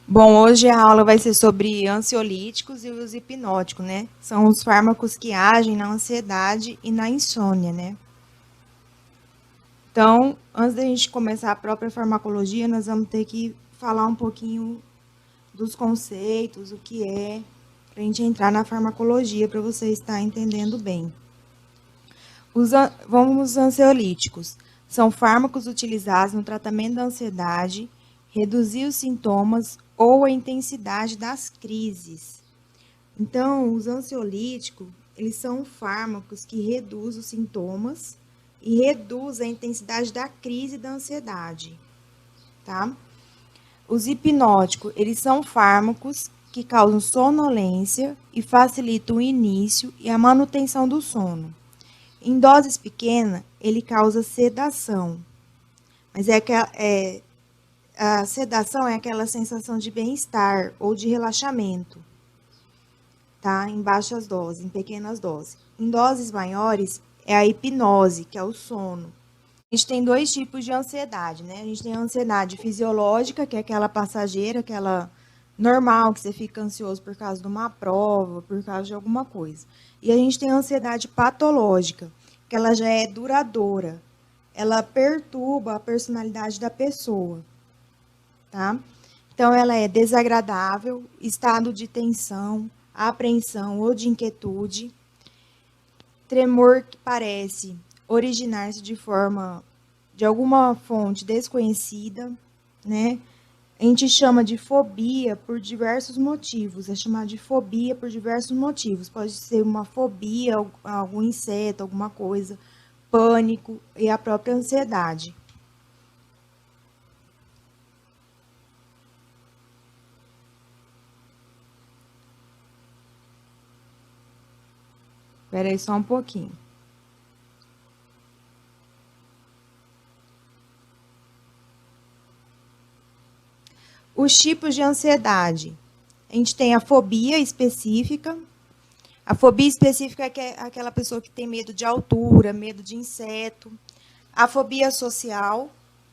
Bom, hoje a aula vai ser sobre ansiolíticos e os hipnóticos, né? São os fármacos que agem na ansiedade e na insônia, né? Então, antes da gente começar a própria farmacologia, nós vamos ter que falar um pouquinho dos conceitos, o que é, para a gente entrar na farmacologia, para você estar entendendo bem. Vamos aos ansiolíticos. São fármacos utilizados no tratamento da ansiedade, reduzir os sintomas ou a intensidade das crises. Então, os ansiolíticos, eles são fármacos que reduzem os sintomas e reduzem a intensidade da crise da ansiedade, tá? Os hipnóticos, eles são fármacos que causam sonolência e facilitam o início e a manutenção do sono. Em doses pequenas, ele causa sedação, mas a sedação é aquela sensação de bem-estar ou de relaxamento, tá? Em baixas doses, em pequenas doses. Em doses maiores, é a hipnose, que é o sono. A gente tem dois tipos de ansiedade, né? A gente tem a ansiedade fisiológica, que é aquela passageira, aquela normal, que você fica ansioso por causa de uma prova, por causa de alguma coisa. E a gente tem a ansiedade patológica, que ela já é duradoura. Ela perturba a personalidade da pessoa, tá? Então, ela é desagradável, estado de tensão, apreensão ou de inquietude, tremor que parece originar-se de alguma fonte desconhecida, né? A gente chama de fobia por diversos motivos. É chamado de fobia por diversos motivos. Pode ser uma fobia a algum inseto, alguma coisa, pânico e a própria ansiedade. Espera aí só um pouquinho. Os tipos de ansiedade. A gente tem a fobia específica. A fobia específica é aquela pessoa que tem medo de altura, medo de inseto. A fobia social,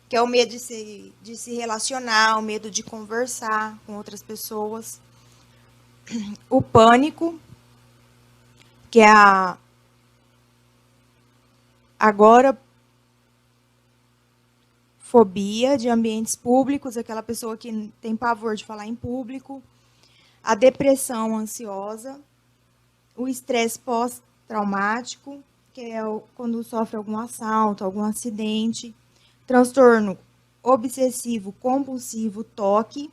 que é o medo de se relacionar, o medo de conversar com outras pessoas. O pânico, que é a agorafobia de ambientes públicos, aquela pessoa que tem pavor de falar em público. A depressão ansiosa, o estresse pós-traumático, que é quando sofre algum assalto, algum acidente, transtorno obsessivo compulsivo TOC,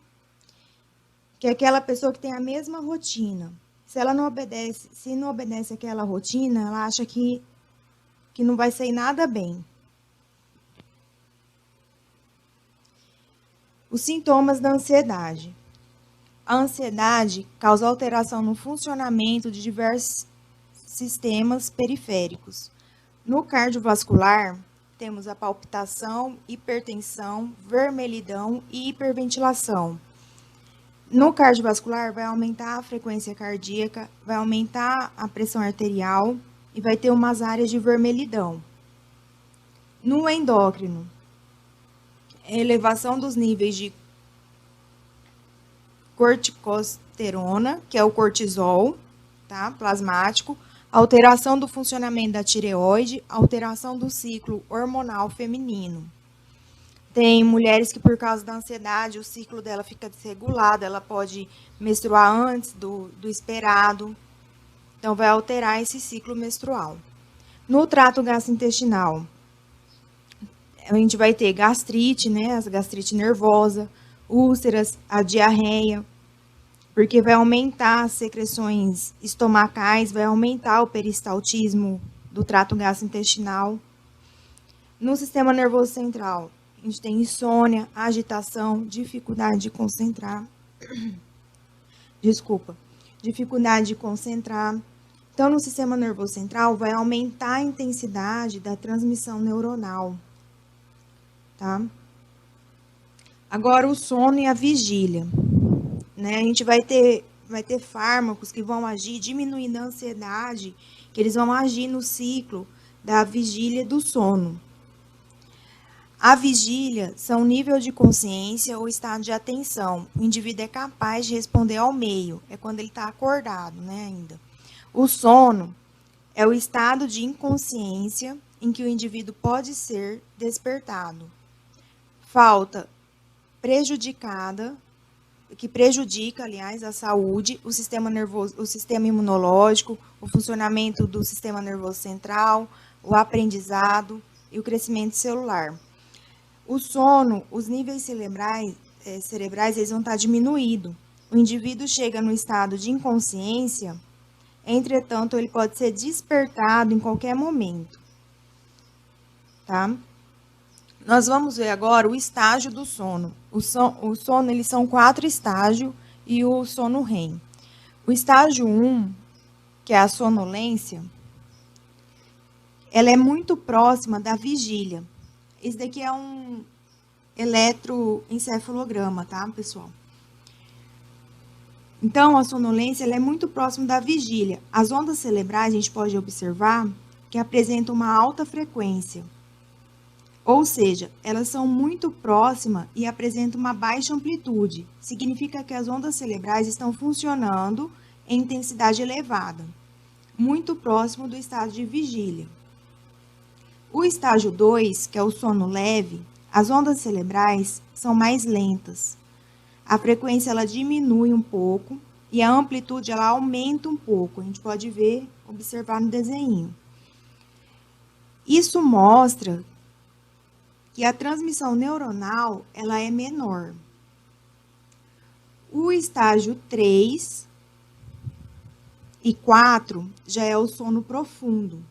que é aquela pessoa que tem a mesma rotina. Se não obedece aquela rotina, ela acha que não vai sair nada bem. Os sintomas da ansiedade. A ansiedade causa alteração no funcionamento de diversos sistemas periféricos. No cardiovascular, temos a palpitação, hipertensão, vermelhidão e hiperventilação. No cardiovascular, vai aumentar a frequência cardíaca, vai aumentar a pressão arterial e vai ter umas áreas de vermelhidão. No endócrino, elevação dos níveis de corticosterona, que é o cortisol, tá? Plasmático, alteração do funcionamento da tireoide, alteração do ciclo hormonal feminino. Tem mulheres que, por causa da ansiedade, o ciclo dela fica desregulado, ela pode menstruar antes do esperado, então vai alterar esse ciclo menstrual. No trato gastrointestinal, a gente vai ter gastrite, né, a gastrite nervosa, úlceras, a diarreia, porque vai aumentar as secreções estomacais, vai aumentar o peristaltismo do trato gastrointestinal. No sistema nervoso central, a gente tem insônia, agitação, dificuldade de concentrar. Dificuldade de concentrar. Então, no sistema nervoso central, vai aumentar a intensidade da transmissão neuronal. Tá? Agora, o sono e a vigília. Né? A gente vai ter fármacos que vão agir diminuindo a ansiedade, que eles vão agir no ciclo da vigília e do sono. A vigília são nível de consciência ou estado de atenção. O indivíduo é capaz de responder ao meio, é quando ele está acordado, né, ainda. O sono é o estado de inconsciência em que o indivíduo pode ser despertado. Falta prejudicada, que prejudica, aliás, a saúde, o sistema nervoso, o sistema imunológico, o funcionamento do sistema nervoso central, o aprendizado e o crescimento celular. O sono, os níveis cerebrais eles vão estar diminuídos. O indivíduo chega no estado de inconsciência, entretanto, ele pode ser despertado em qualquer momento. Tá? Nós vamos ver agora o estágio do sono. O sono, eles são 4 estágios e o sono REM. O estágio 1, que é a sonolência, ela é muito próxima da vigília. Esse daqui é um eletroencefalograma, tá, pessoal? Então, a sonolência ela é muito próxima da vigília. As ondas cerebrais, a gente pode observar que apresentam uma alta frequência. Ou seja, elas são muito próximas e apresentam uma baixa amplitude. Significa que as ondas cerebrais estão funcionando em intensidade elevada, muito próximo do estado de vigília. O estágio 2, que é o sono leve, as ondas cerebrais são mais lentas. A frequência ela diminui um pouco e a amplitude ela aumenta um pouco. A gente pode ver, observar no desenho. Isso mostra que a transmissão neuronal ela é menor. O estágio 3 e 4 já é o sono profundo.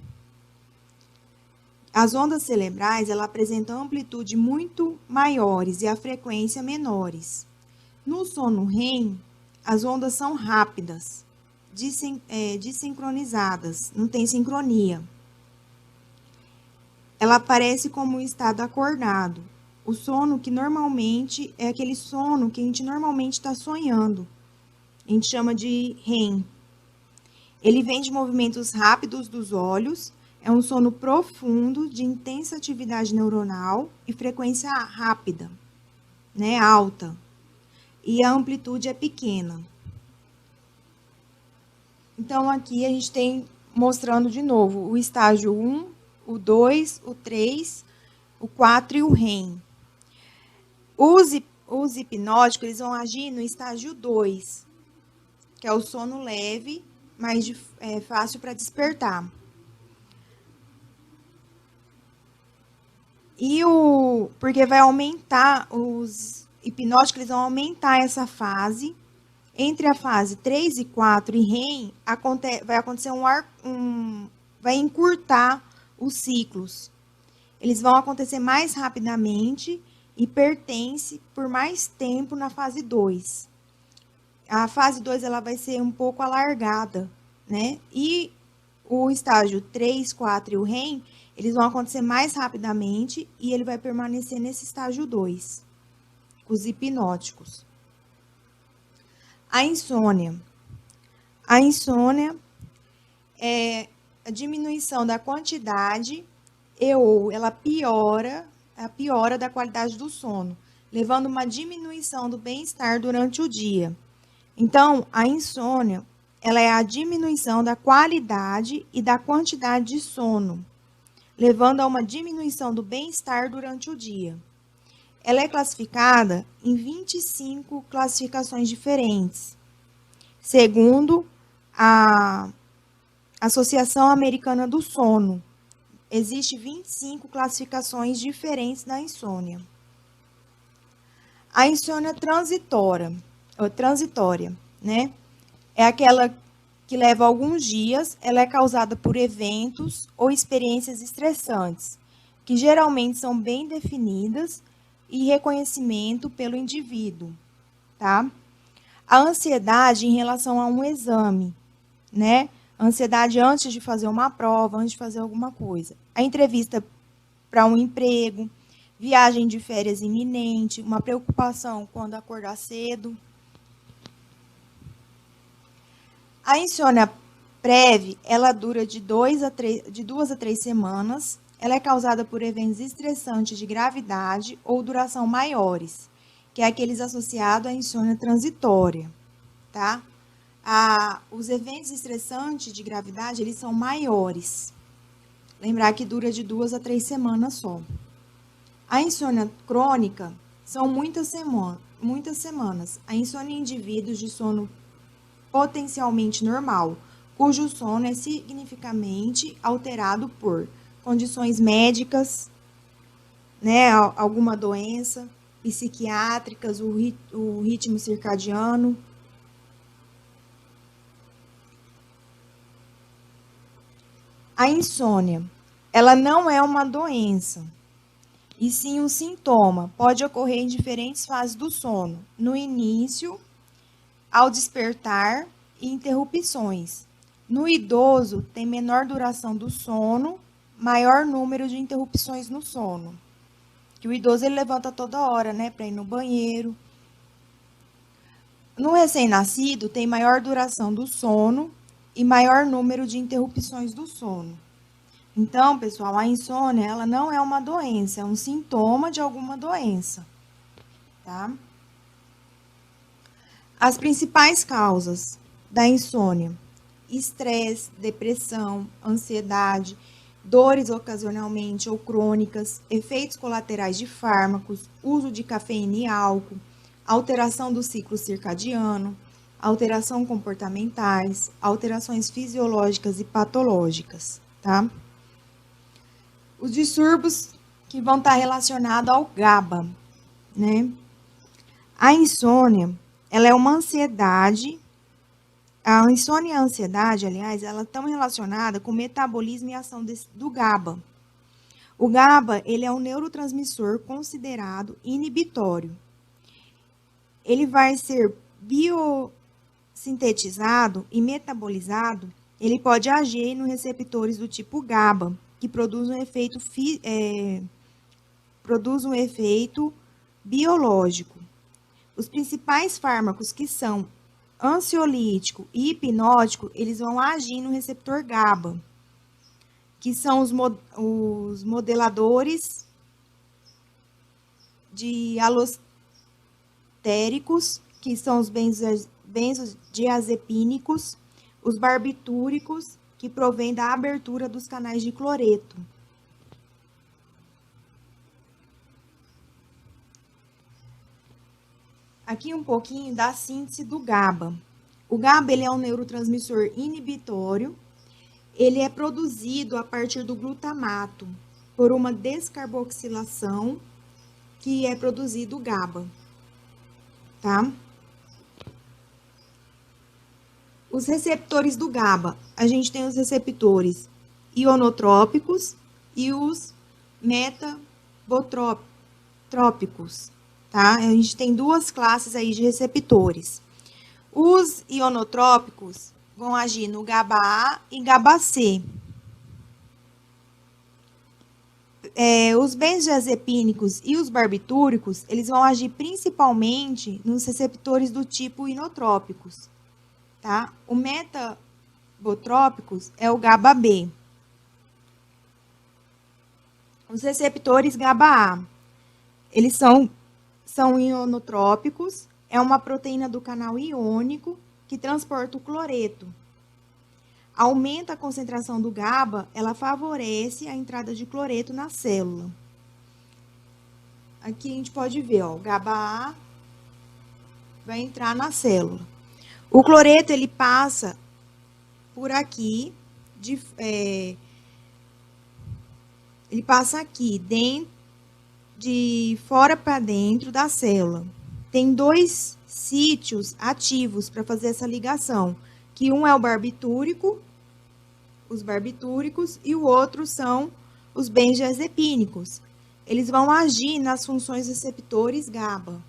As ondas cerebrais ela apresentam amplitude muito maiores e a frequência menores. No sono REM, as ondas são rápidas, desincronizadas, não tem sincronia. Ela aparece como um estado acordado. O sono que normalmente é aquele sono que a gente normalmente está sonhando. A gente chama de REM. Ele vem de movimentos rápidos dos olhos, é um sono profundo, de intensa atividade neuronal e frequência rápida, né, alta. E a amplitude é pequena. Então, aqui a gente tem mostrando de novo o estágio 1, o 2, o 3, o 4 e o REM. Os hipnóticos eles vão agir no estágio 2, que é o sono leve, mais fácil para despertar. Porque vai aumentar, os hipnóticos eles vão aumentar essa fase. Entre a fase 3 e 4 e REM, vai acontecer vai encurtar os ciclos. Eles vão acontecer mais rapidamente e pertence por mais tempo na fase 2. A fase 2 ela vai ser um pouco alargada, né? E o estágio 3, 4 e o REM, eles vão acontecer mais rapidamente e ele vai permanecer nesse estágio 2, os hipnóticos. A insônia. A insônia é a diminuição da quantidade ou ela piora da qualidade do sono, levando uma diminuição do bem-estar durante o dia. Então, a insônia, ela é a diminuição da qualidade e da quantidade de sono, levando a uma diminuição do bem-estar durante o dia. Ela é classificada em 25 classificações diferentes, segundo a Associação Americana do Sono. Existem 25 classificações diferentes da insônia. A insônia transitória, né? É aquela que leva alguns dias, ela é causada por eventos ou experiências estressantes, que geralmente são bem definidas e reconhecimento pelo indivíduo, tá? A ansiedade em relação a um exame, né? A ansiedade antes de fazer uma prova, antes de fazer alguma coisa. A entrevista para um emprego, viagem de férias iminente, uma preocupação quando acordar cedo. A insônia prévia, ela dura de 2 a 3 semanas ela é causada por eventos estressantes de gravidade ou duração maiores, que é aqueles associados à insônia transitória, tá? Os eventos estressantes de gravidade, eles são maiores. Lembrar que dura de 2 a 3 semanas só. A insônia crônica são muitas semanas. A insônia em indivíduos de sono potencialmente normal, cujo sono é significativamente alterado por condições médicas, né, alguma doença, psiquiátricas, o ritmo circadiano. A insônia, ela não é uma doença, e sim um sintoma. Pode ocorrer em diferentes fases do sono, no início, ao despertar e interrupções. No idoso, tem menor duração do sono, maior número de interrupções no sono. Que o idoso ele levanta toda hora, né, para ir no banheiro. No recém-nascido, tem maior duração do sono e maior número de interrupções do sono. Então, pessoal, a insônia, ela não é uma doença, é um sintoma de alguma doença, tá? As principais causas da insônia: estresse, depressão, ansiedade, dores ocasionalmente ou crônicas, efeitos colaterais de fármacos, uso de cafeína e álcool, alteração do ciclo circadiano, alteração comportamentais, alterações fisiológicas e patológicas, tá? Os distúrbios que vão estar relacionados ao GABA, né? A insônia, ela é uma ansiedade. A insônia e a ansiedade, aliás, elas estão relacionadas com o metabolismo e ação do GABA. O GABA, ele é um neurotransmissor considerado inibitório. Ele vai ser biosintetizado e metabolizado, ele pode agir nos receptores do tipo GABA, que produz um efeito biológico. Os principais fármacos que são ansiolítico e hipnótico, eles vão agir no receptor GABA, que são os modeladores de alostéricos, que são os benzodiazepínicos, os barbitúricos, que provém da abertura dos canais de cloreto. Aqui um pouquinho da síntese do GABA. O GABA, ele é um neurotransmissor inibitório. Ele é produzido a partir do glutamato, por uma descarboxilação, que é produzido o GABA, tá? Os receptores do GABA, a gente tem os receptores ionotrópicos e os metabotrópicos, tá? A gente tem duas classes aí de receptores. Os ionotrópicos vão agir no GABA-A e GABA-C. Os benzodiazepínicos e os barbitúricos, eles vão agir principalmente nos receptores do tipo inotrópicos, tá? O metabotrópicos é o GABA-B. Os receptores GABA-A, eles são ionotrópicos, é uma proteína do canal iônico que transporta o cloreto. Aumenta a concentração do GABA, ela favorece a entrada de cloreto na célula. Aqui a gente pode ver, ó, o GABA-A vai entrar na célula. O cloreto, ele passa por aqui, ele passa aqui, de fora para dentro da célula. Tem dois sítios ativos para fazer essa ligação, que um é o barbitúrico, os barbitúricos, e o outro são os benzodiazepínicos. Eles vão agir nas funções receptores GABA.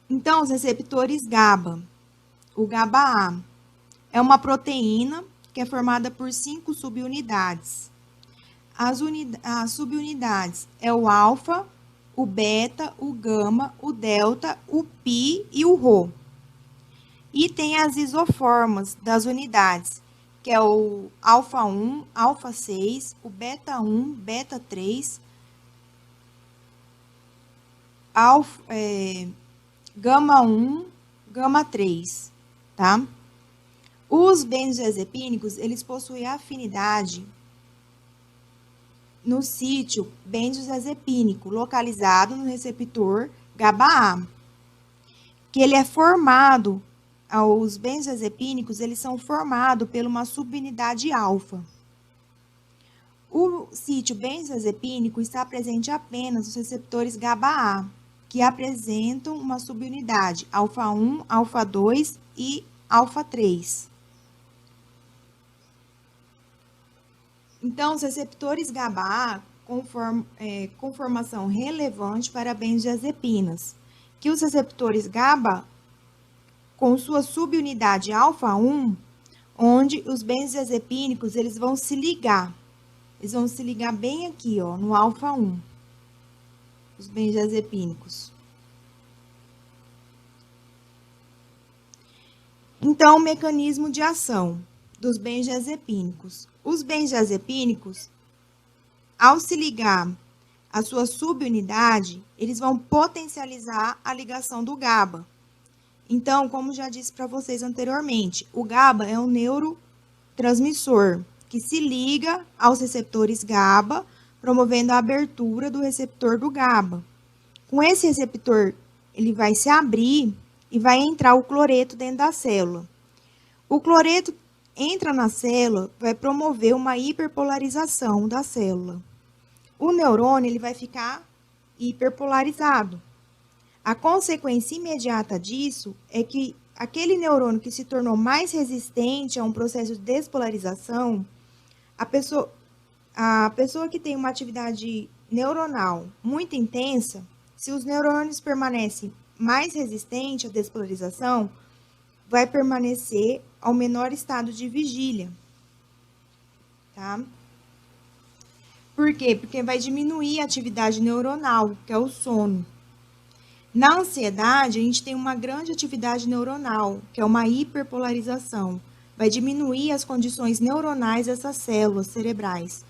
Então, os receptores GABA, o GABA-A, é uma proteína que é formada por 5 subunidades. As subunidades é o alfa, o beta, o gama, o delta, o pi e o rho. E tem as isoformas das unidades, que é o alfa 1, alfa 6, o beta 1, beta 3, gama 1, gama 3, tá? Os benzodiazepínicos, eles possuem afinidade no sítio benzodiazepínico, localizado no receptor GABA-A, que ele é formado, os benzodiazepínicos, eles são formados por uma subunidade alfa. O sítio benzodiazepínico está presente apenas nos receptores GABA-A, que apresentam uma subunidade alfa 1, alfa 2 e alfa 3. Então, os receptores GABA-A conformação relevante para benzodiazepinas, que os receptores GABA, com sua subunidade alfa 1, onde os benzodiazepínicos, eles vão se ligar. Eles vão se ligar bem aqui, ó, no alfa 1, os benzodiazepínicos. Então, o mecanismo de ação dos benzodiazepínicos. Os benzodiazepínicos, ao se ligar à sua subunidade, eles vão potencializar a ligação do GABA. Então, como já disse para vocês anteriormente, o GABA é um neurotransmissor que se liga aos receptores GABA, promovendo a abertura do receptor do GABA. Com esse receptor, ele vai se abrir e vai entrar o cloreto dentro da célula. O cloreto entra na célula, vai promover uma hiperpolarização da célula. O neurônio, ele vai ficar hiperpolarizado. A consequência imediata disso é que aquele neurônio que se tornou mais resistente a um processo de despolarização, a pessoa que tem uma atividade neuronal muito intensa, se os neurônios permanecem mais resistentes à despolarização, vai permanecer ao menor estado de vigília, tá? Por quê? Porque vai diminuir a atividade neuronal, que é o sono. Na ansiedade, a gente tem uma grande atividade neuronal, que é uma hiperpolarização. Vai diminuir as condições neuronais dessas células cerebrais.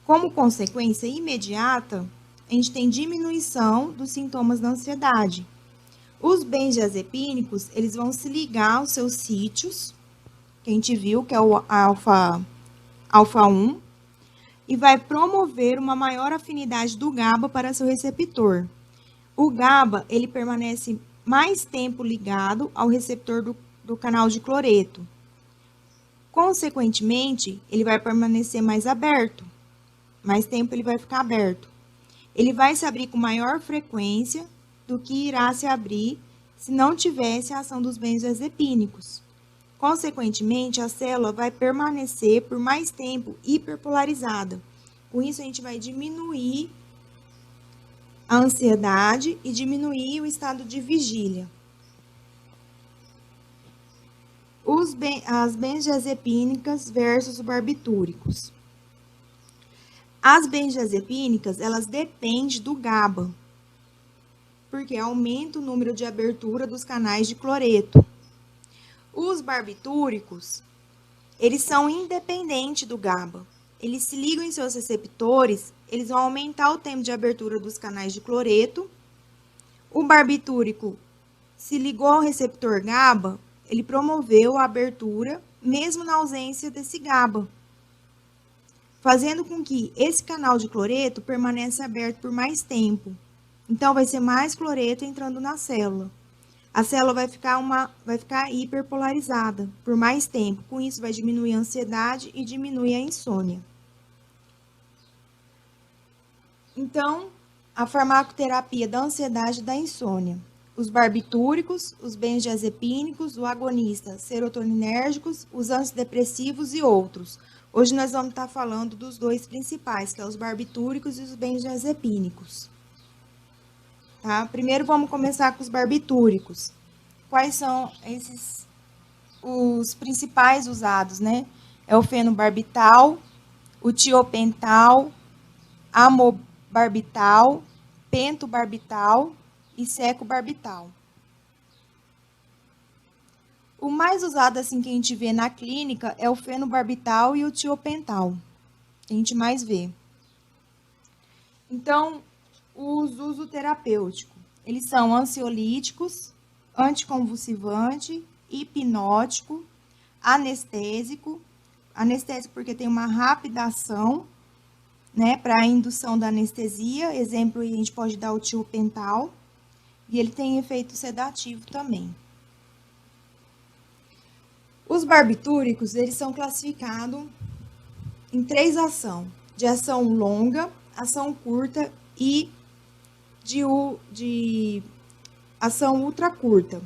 Como consequência imediata, a gente tem diminuição dos sintomas da ansiedade. Os benzodiazepínicos, eles vão se ligar aos seus sítios, que a gente viu, que é o alfa 1, e vai promover uma maior afinidade do GABA para seu receptor. O GABA, ele permanece mais tempo ligado ao receptor do canal de cloreto. Consequentemente, ele vai permanecer mais aberto. Mais tempo ele vai ficar aberto. Ele vai se abrir com maior frequência do que irá se abrir se não tivesse a ação dos benzodiazepínicos. Consequentemente, a célula vai permanecer por mais tempo hiperpolarizada. Com isso, a gente vai diminuir a ansiedade e diminuir o estado de vigília. As benzodiazepínicas versus barbitúricos. As benzodiazepínicas, elas dependem do GABA, porque aumenta o número de abertura dos canais de cloreto. Os barbitúricos, eles são independentes do GABA. Eles se ligam em seus receptores, eles vão aumentar o tempo de abertura dos canais de cloreto. O barbitúrico se ligou ao receptor GABA, ele promoveu a abertura, mesmo na ausência desse GABA, fazendo com que esse canal de cloreto permaneça aberto por mais tempo. Então, vai ser mais cloreto entrando na célula. A célula vai ficar hiperpolarizada por mais tempo. Com isso, vai diminuir a ansiedade e diminuir a insônia. Então, a farmacoterapia da ansiedade e da insônia. Os barbitúricos, os benzodiazepínicos, o agonista serotoninérgicos, os antidepressivos e outros. Hoje nós vamos estar falando dos dois principais, que é os barbitúricos e os benzodiazepínicos. Tá? Primeiro vamos começar com os barbitúricos. Quais são os principais usados, né? É o fenobarbital, o tiopental, amobarbital, pentobarbital e secobarbital. O mais usado, assim, que a gente vê na clínica é o fenobarbital e o tiopental, que a gente mais vê. Então, os usos terapêuticos, eles são ansiolíticos, anticonvulsivante, hipnótico, anestésico porque tem uma rápida ação, né, para a indução da anestesia, exemplo, a gente pode dar o tiopental, e ele tem efeito sedativo também. Os barbitúricos, eles são classificados em 3 ações, de ação longa, ação curta e de ação ultra curta.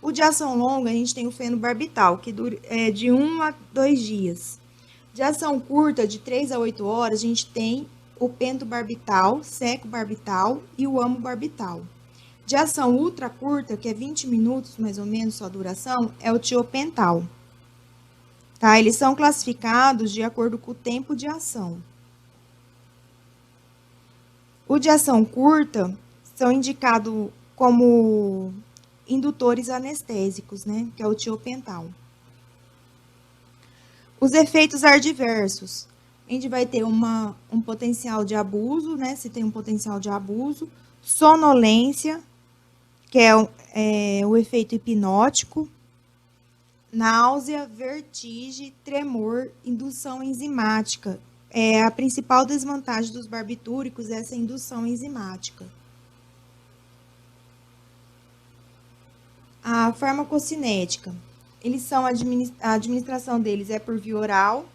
O de ação longa, a gente tem o fenobarbital, que dura de 1 a 2 dias. De ação curta, de 3 a 8 horas, a gente tem o pentobarbital, secobarbital e o amobarbital. De ação ultra curta, que é 20 minutos mais ou menos sua duração, é o tiopental. Tá? Eles são classificados de acordo com o tempo de ação. O de ação curta são indicados como indutores anestésicos, né? Que é o tiopental. Os efeitos adversos. A gente vai ter um potencial de abuso, né? Se tem um potencial de abuso. Sonolência, que é o efeito hipnótico. Náusea, vertigem, tremor, indução enzimática. A principal desvantagem dos barbitúricos é essa indução enzimática. A farmacocinética. A administração deles é por via oral,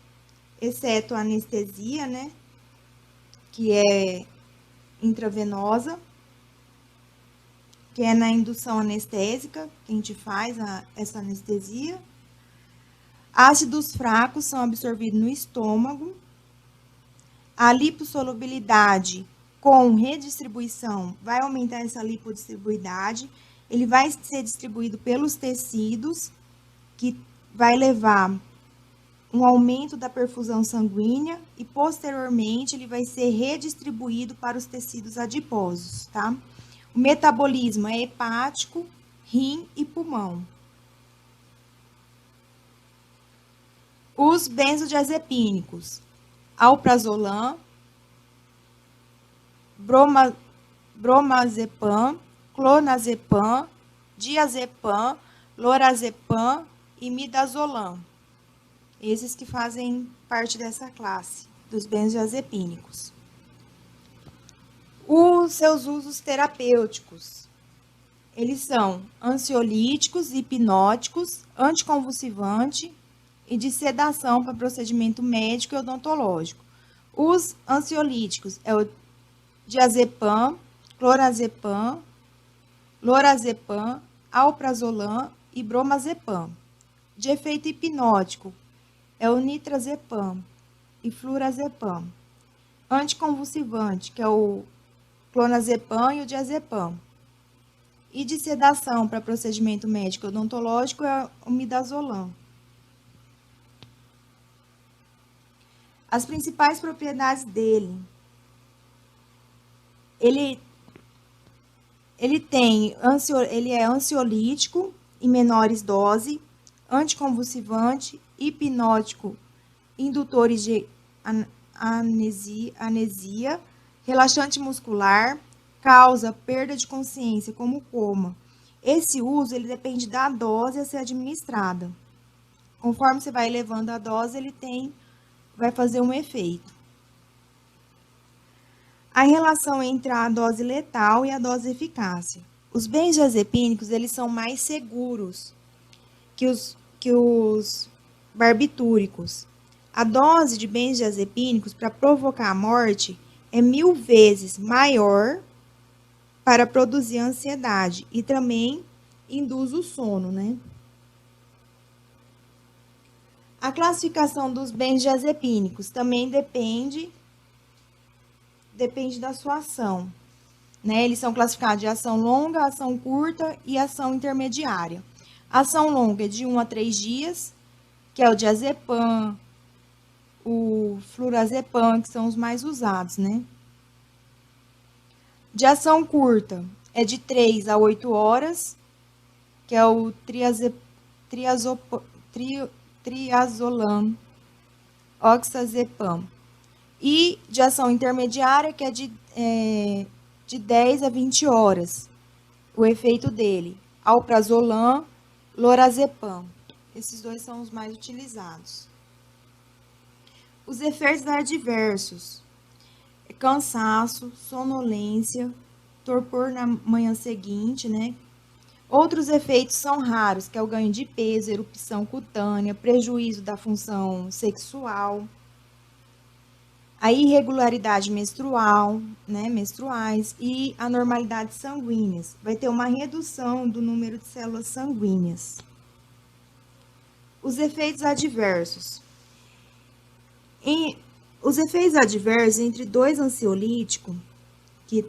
exceto a anestesia, né? Que é intravenosa, que é na indução anestésica, que a gente faz essa anestesia. Ácidos fracos são absorvidos no estômago. A lipossolubilidade com redistribuição vai aumentar essa lipodistribuidade. Ele vai ser distribuído pelos tecidos, que vai levar um aumento da perfusão sanguínea e, posteriormente, ele vai ser redistribuído para os tecidos adiposos, tá? O metabolismo é hepático, rim e pulmão. Os benzodiazepínicos, alprazolam, bromazepam, clonazepam, diazepam, lorazepam e midazolam. Esses que fazem parte dessa classe dos benzodiazepínicos. Os seus usos terapêuticos, eles são ansiolíticos, hipnóticos, anticonvulsivante e de sedação para procedimento médico e odontológico. Os ansiolíticos é o diazepam, clorazepam, lorazepam, alprazolam e bromazepam. De efeito hipnótico é o nitrazepam e flurazepam. Anticonvulsivante, que é o clonazepam e o diazepam. E de sedação para procedimento médico e odontológico é o midazolam. As principais propriedades dele. Ele é ansiolítico em menores doses, anticonvulsivante, hipnótico, indutores de anesia, relaxante muscular, causa perda de consciência, como coma. Esse uso, ele depende da dose a ser administrada. Conforme você vai elevando a dose, vai fazer um efeito. A relação entre a dose letal e a dose eficácia. Os benzodiazepínicos, eles são mais seguros que os barbitúricos. A dose de benzodiazepínicos para provocar a morte é 1000 vezes maior para produzir ansiedade e também induz o sono, né? A classificação dos benzodiazepínicos também depende da sua ação, né? Eles são classificados de ação longa, ação curta e ação intermediária. Ação longa é de 1 a 3 dias, que é o diazepam, o flurazepam, que são os mais usados, né? De ação curta é de 3 a 8 horas, que é o triazolam, oxazepam. E de ação intermediária, que é de 10 a 20 horas, o efeito dele. Alprazolam, lorazepam. Esses dois são os mais utilizados. Os efeitos adversos: cansaço, sonolência, torpor na manhã seguinte, né? Outros efeitos são raros, que é o ganho de peso, erupção cutânea, prejuízo da função sexual, a irregularidade menstrual, né, menstruais e anormalidades sanguíneas. Vai ter uma redução do número de células sanguíneas. Os efeitos adversos. Os efeitos adversos entre dois ansiolíticos, que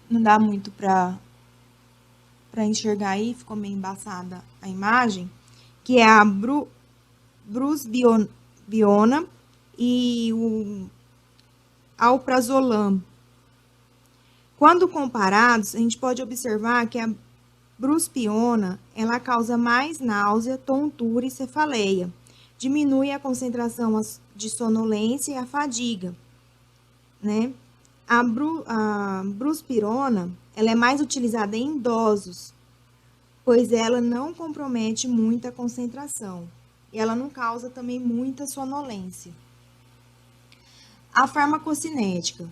não dá muito para enxergar aí, ficou meio embaçada a imagem, que é a brusbiona e o alprazolam. Quando comparados, a gente pode observar que a bruspiona, ela causa mais náusea, tontura e cefaleia. Diminui a concentração de sonolência e a fadiga, né? A bruspirona, ela é mais utilizada em idosos, pois ela não compromete muita concentração. E ela não causa também muita sonolência. A farmacocinética,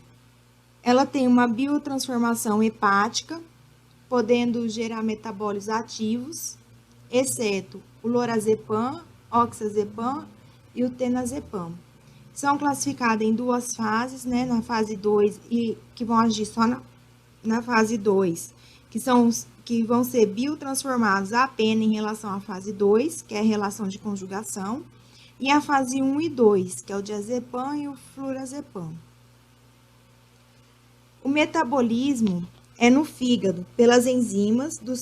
ela tem uma biotransformação hepática, podendo gerar metabólitos ativos, exceto o lorazepam, oxazepam e o tenazepam. São classificadas em duas fases, né, na fase 2 e que vão agir só na fase 2, que vão ser biotransformados apenas em relação à fase 2, que é a relação de conjugação, e a fase 1 e 2, que é o diazepam e o flurazepam. O metabolismo é no fígado, pelas enzimas do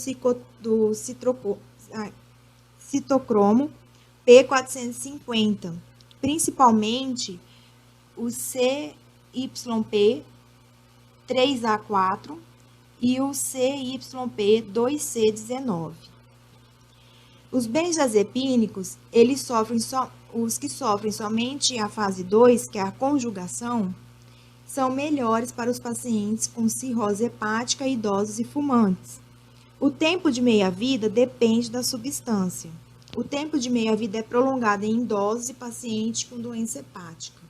citocromo P450, principalmente o CYP3A4 e o CYP2C19. Os benzodiazepínicos, os que sofrem somente a fase 2, que é a conjugação, são melhores para os pacientes com cirrose hepática, idosos e fumantes. O tempo de meia-vida depende da substância. O tempo de meia-vida é prolongado em idosos e pacientes com doença hepática.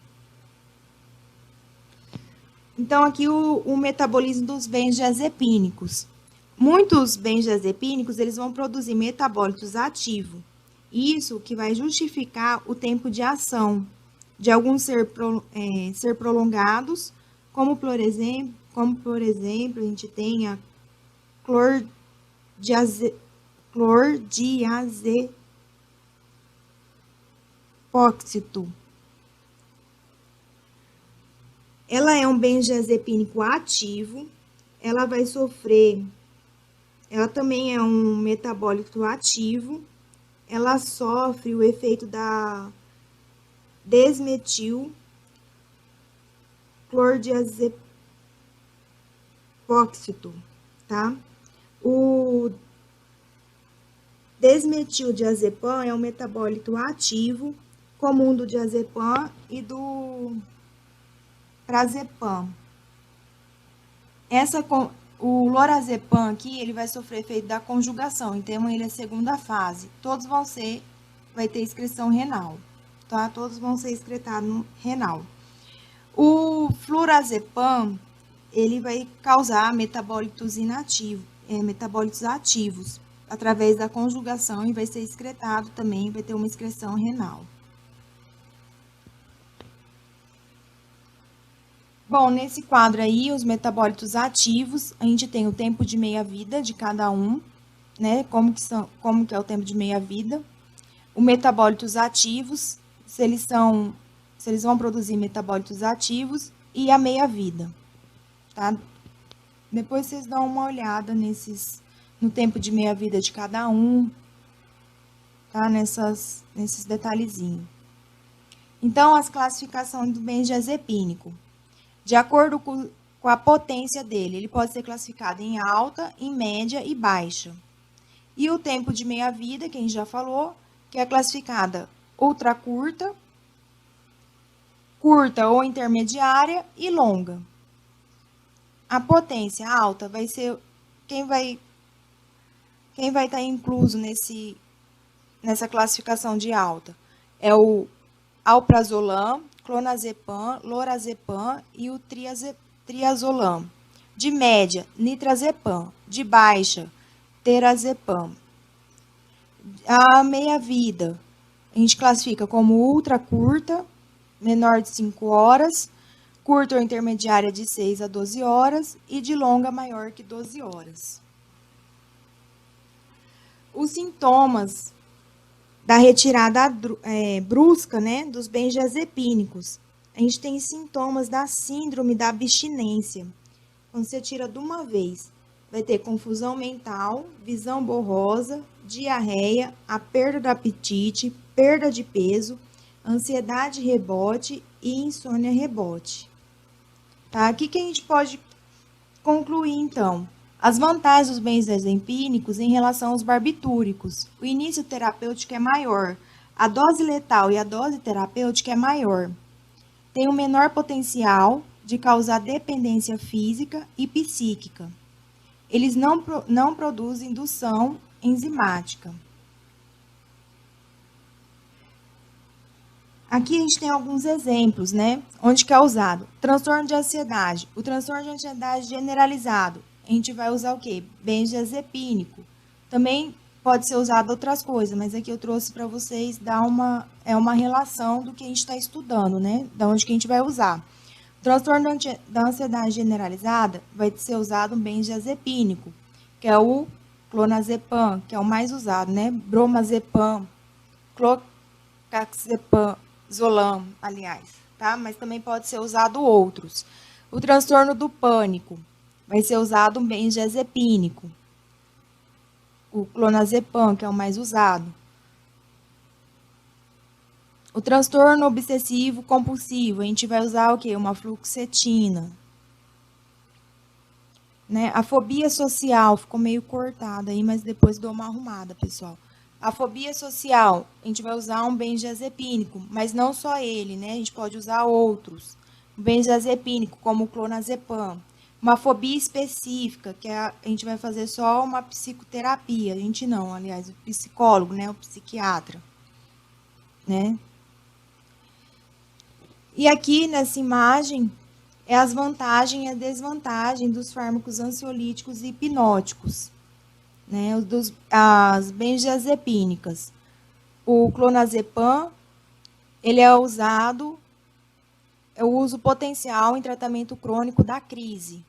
Então, aqui o metabolismo dos benzodiazepínicos. Muitos benzodiazepínicos, eles vão produzir metabólitos ativos. Isso que vai justificar o tempo de ação de alguns ser prolongados, como por exemplo, a gente tem a clordiazepóxito. Ela é um benzodiazepínico ativo, ela também é um metabólito ativo, ela sofre o efeito da desmetil clordiazepóxito, tá? O desmetildiazepam é um metabólito ativo comum do diazepam e do prazepam. O lorazepam aqui, ele vai sofrer efeito da conjugação, então ele é segunda fase. Todos vai ter excreção renal, tá? Todos vão ser excretados no renal. O flurazepam, ele vai causar metabólitos metabólitos ativos, através da conjugação, e vai ser excretado também, vai ter uma excreção renal. Bom, nesse quadro aí, os metabólitos ativos, a gente tem o tempo de meia-vida de cada um, né? Como que é o tempo de meia-vida. Os metabólitos ativos, se eles vão produzir metabólitos ativos, e a meia-vida, tá? Depois vocês dão uma olhada no tempo de meia-vida de cada um, tá? Nesses detalhezinhos. Então, as classificações do benzodiazepínico. De acordo com a potência dele, ele pode ser classificado em alta, em média e baixa. E o tempo de meia-vida, que a gente já falou, que é classificada ultra curta, curta ou intermediária e longa. A potência alta vai ser quem vai estar incluso nessa classificação de alta. É o alprazolam, clonazepam, lorazepam e o triazolam. De média, nitrazepam. De baixa, terazepam. A meia-vida, a gente classifica como ultra curta, menor de 5 horas, curta ou intermediária de 6 a 12 horas e de longa maior que 12 horas. Os sintomas da retirada brusca, né, dos benzodiazepínicos. A gente tem sintomas da síndrome da abstinência. Quando você tira de uma vez, vai ter confusão mental, visão borrosa, diarreia, a perda do apetite, perda de peso, ansiedade rebote e insônia rebote. Tá? O que a gente pode concluir, então? As vantagens dos benzodiazepínicos em relação aos barbitúricos. O início terapêutico é maior. A dose letal e a dose terapêutica é maior. Tem um menor potencial de causar dependência física e psíquica. Eles não produzem indução enzimática. Aqui a gente tem alguns exemplos, né? Onde que é usado. Transtorno de ansiedade. O transtorno de ansiedade generalizado. A gente vai usar o quê? Benzodiazepínico. Também pode ser usado outras coisas, mas aqui eu trouxe para vocês dar uma relação do que a gente está estudando, né? Da onde que a gente vai usar. O transtorno da ansiedade generalizada vai ser usado um benzodiazepínico, que é o clonazepam, que é o mais usado, né? Bromazepam, clocaxepam, zolam, aliás, tá? Mas também pode ser usado outros. O transtorno do pânico vai ser usado um benzodiazepínico. O clonazepam, que é o mais usado. O transtorno obsessivo compulsivo, a gente vai usar o quê? Uma fluoxetina. Né? A fobia social, ficou meio cortada aí, mas depois dou uma arrumada, pessoal. A fobia social, a gente vai usar um benzodiazepínico, mas não só ele, né? A gente pode usar outros. Um benzodiazepínico, como o clonazepam. Uma fobia específica, que a gente vai fazer só uma psicoterapia. A gente não, aliás, o psicólogo, né? O psiquiatra, né? E aqui nessa imagem é as vantagens e a desvantagem dos fármacos ansiolíticos e hipnóticos, né? As benzodiazepínicas. O clonazepam, ele é usado, é o uso potencial em tratamento crônico da crise.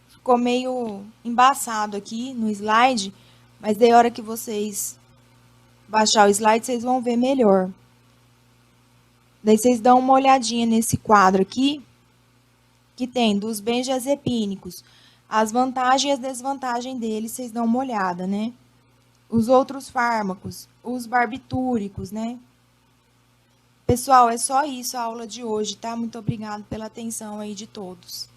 Ficou meio embaçado aqui no slide, mas daí a hora que vocês baixar o slide, vocês vão ver melhor. Daí vocês dão uma olhadinha nesse quadro aqui, que tem dos benzodiazepínicos, as vantagens e as desvantagens deles, vocês dão uma olhada, né? Os outros fármacos, os barbitúricos, né? Pessoal, é só isso a aula de hoje, tá? Muito obrigada pela atenção aí de todos.